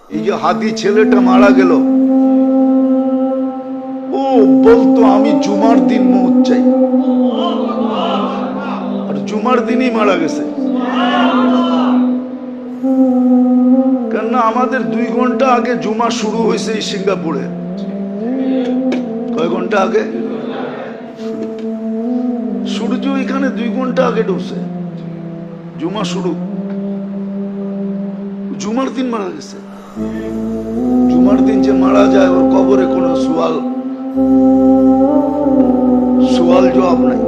এই যে হাদি ছেলেটা মারা গেল, ও বলতো আমি জুমার দিন মৌত চাই, আর জুমার দিনই মারা গেছে। কেননা আমাদের 2 ঘন্টা আগে জুমা শুরু হয়েছে এই সিঙ্গাপুরে। কয় ঘন্টা আগে? সূর্য এখানে 2 ঘন্টা আগে ঢুকছে, জুমা শুরু। জুমার দিন মারা গেছে। জুমার দিন যে মারা যায় ওর কবরে কোনো সওয়াল জবাব নাই,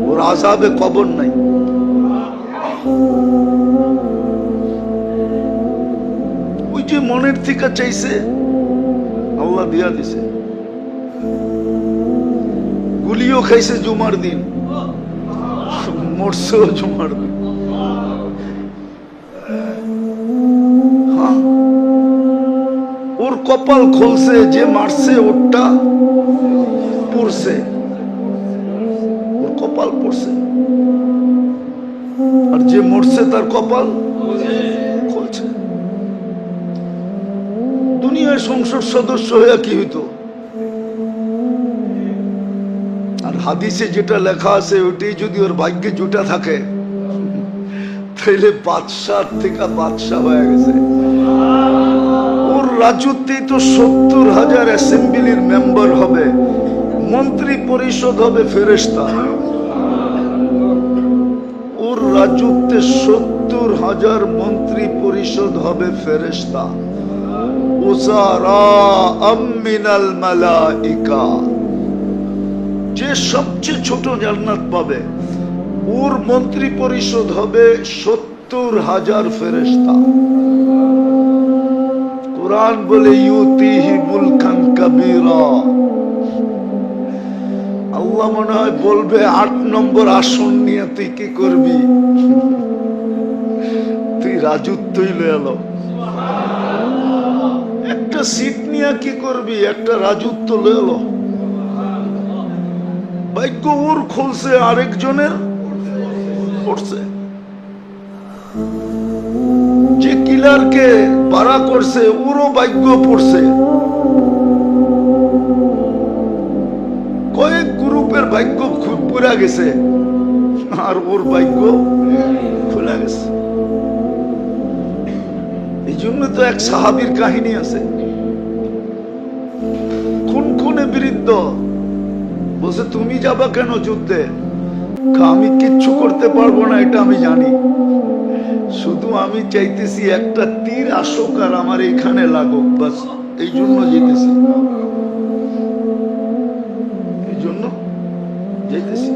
ওর আযাবে কবর নাই। ওই যে মনের থেকে চাইছে আল্লাহ দিয়া দিছে। গুলিও খাইছে জুমার দিন, মরছেও জুমার দিন। ওর কপাল খুলছে, যে মারছে ওরটা পড়ছে, ওর কপাল পড়ছে, আর যে মরছে তার কপাল খুলছে। দুনিয়ার সংসদ সদস্য হয়ে কি হইতো? আর হাদিসে যেটা লেখা আছে ওইটাই যদি ওর ভাগ্যে জুটা থাকে তাইলে বাদশাহ থেকে বাদশাহ হয়ে গেছে। ওর রাজত্বেই তো 70,000 অ্যাসেম্বলির মেম্বার হবে, মন্ত্রী পরিষদ হবে ফেরেশতা। ওর রাজত্বে 70,000 মন্ত্রী পরিষদ হবে ফেরেশতা। মিনাল মালাইকা, যে সবচেয়ে ছোট জান্নাত পাবে ওর মন্ত্রী পরিষদ হবে 70,000 ফেরেশতা। কুরআন বলে ইউতিহি মুলকান কাবীরা। আল্লাহ মনে হয় বলবে 8 নম্বর আসন নিয়ে তুই কি করবি? তুই রাজত্বই লয়ে এলো। একটা সিট নিয়ে কি করবি? একটা রাজত্ব লয়ে এলো। ভাগ্য ওর খুলছে, আরেকজনের পড়ছে। যে কিলারকে পারা করছে ওরও ভাগ্য পড়ছে। কয়েক গ্রুপের ভাগ্য পুরা গেছে আর ওর ভাগ্য খুলে গেছে। এই জন্য তো এক সাহাবীর কাহিনী আছে, খুনে বিরুদ্ধ বলছে তুমি যাবা কেন যুদ্ধে? আমি কিচ্ছু করতে পারবো না এটা আমি জানি, শুধু আমি চাইতেছি একটা তীর আসুক আর আমার এখানে লাগুক, বাস এই জন্য যেতেছি, এই জন্য যেতেছি।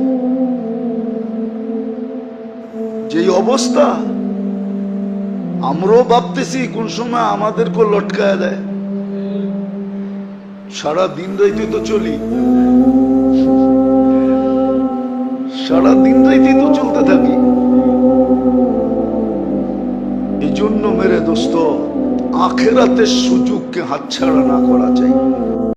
যেই অবস্থা আমরাও ভাবতেছি কোন সময় আমাদেরকে লটকায় দেয়। সারা দিন রাইতে তো চলি, সারা দিন রাইতে তো চলতে থাকি। এই জন্য মেরে দোস্ত আখেরাতের সুযোগকে হাতছাড়া না করা চাই।